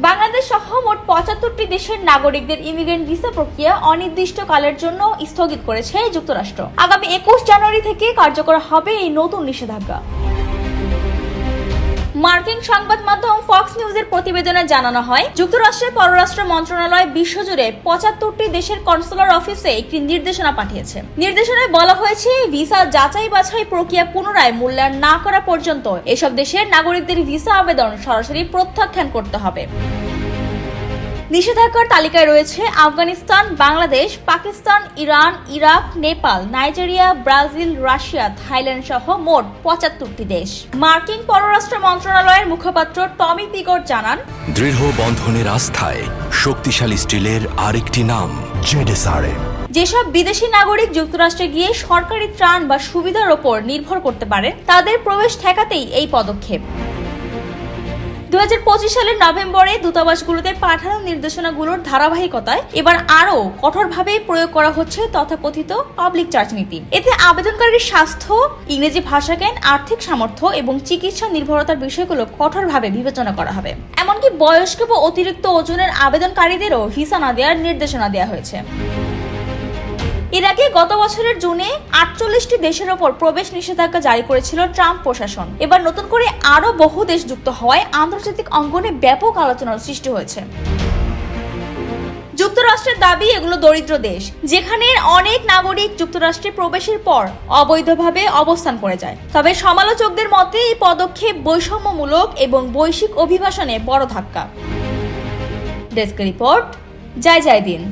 বাংলাদেশ সহ মোট ৭৫টি দেশের নাগরিকদের ইমিগ্রেন্ট ভিসা প্রক্রিয়া অনির্দিষ্টকালের জন্য স্থগিত করেছে যুক্তরাষ্ট্র। আগামী ২১ জানুয়ারি থেকে কার্যকর হবে এই নতুন নিষেধাজ্ঞা। মার্কিন সংবাদ মাধ্যম ফক্স নিউজের প্রতিবেদনে জানানো হয়, যুক্তরাষ্ট্রের পররাষ্ট্র মন্ত্রণালয় বিশ্বজুড়ে ৭৫টি দেশের কনসুলার অফিসে একটি নির্দেশনা পাঠিয়েছে। নির্দেশনায় বলা হয়েছে, ভিসা যাচাই বাছাই প্রক্রিয়া পুনরায় মূল্যায়ন না করা পর্যন্ত এসব দেশের নাগরিকদের ভিসা আবেদন সরাসরি প্রত্যাখ্যান করতে হবে। নিষেধাজ্ঞার তালিকায় রয়েছে Afghanistan, Bangladesh, Pakistan, Iran, Iraq, Nepal, Nigeria, Brazil, Russia, Thailand সহ মোট ৭৫টি দেশ। মার্কিন পররাষ্ট্র মন্ত্রণালয়ের মুখপাত্র টমি পিকট জানান, দৃঢ় বন্ধনের আস্থায় শক্তিশালী স্টিলের আরেকটি নাম জেডএসআরএম। যেসব বিদেশি নাগরিক যুক্তরাষ্ট্রে গিয়ে সরকারি ত্রাণ বা সুবিধার ওপর নির্ভর করতে পারে, তাদের প্রবেশ ঠেকাতেই এই পদক্ষেপ। ২০২৫ সালের নভেম্বরে দূতাবাসগুলোতে পাঠানো নির্দেশনাগুলোর ধারাবাহিকতায় এবার আরও কঠোরভাবে প্রয়োগ করা হচ্ছে তথাকথিত পাবলিক চার্জ নীতি। এতে আবেদনকারীর স্বাস্থ্য, ইংরেজি ভাষাজ্ঞান, আর্থিক সামর্থ্য এবং চিকিৎসা নির্ভরতার বিষয়গুলো কঠোরভাবে বিবেচনা করা হবে। এমনকি বয়স্ক বা অতিরিক্ত ওজনের আবেদনকারীদেরও ভিসা না দেওয়ার নির্দেশনা দেওয়া হয়েছে। এর আগে গত বছরের জুনে ৪৮টি দেশের ওপর প্রবেশ নিষেধাজ্ঞা জারি করেছিল ট্রাম্প প্রশাসন। এবার নতুন করে আরো বহু দেশ যুক্ত হওয়ায় আন্তর্জাতিক অঙ্গনে ব্যাপক আলোচনার সৃষ্টি হয়েছে। যুক্তরাষ্ট্রের দাবি, এগুলো দরিদ্র দেশ, যেখানে অনেক নাগরিক যুক্তরাষ্ট্রে প্রবেশের পর অবৈধভাবে অবস্থান করে যায়। তবে সমালোচকদের মতে এই পদক্ষেপ বৈষম্যমূলক এবং বৈশ্বিক অভিবাসনে বড় ধাক্কা। ডেস্ক রিপোর্ট, জয় দিন।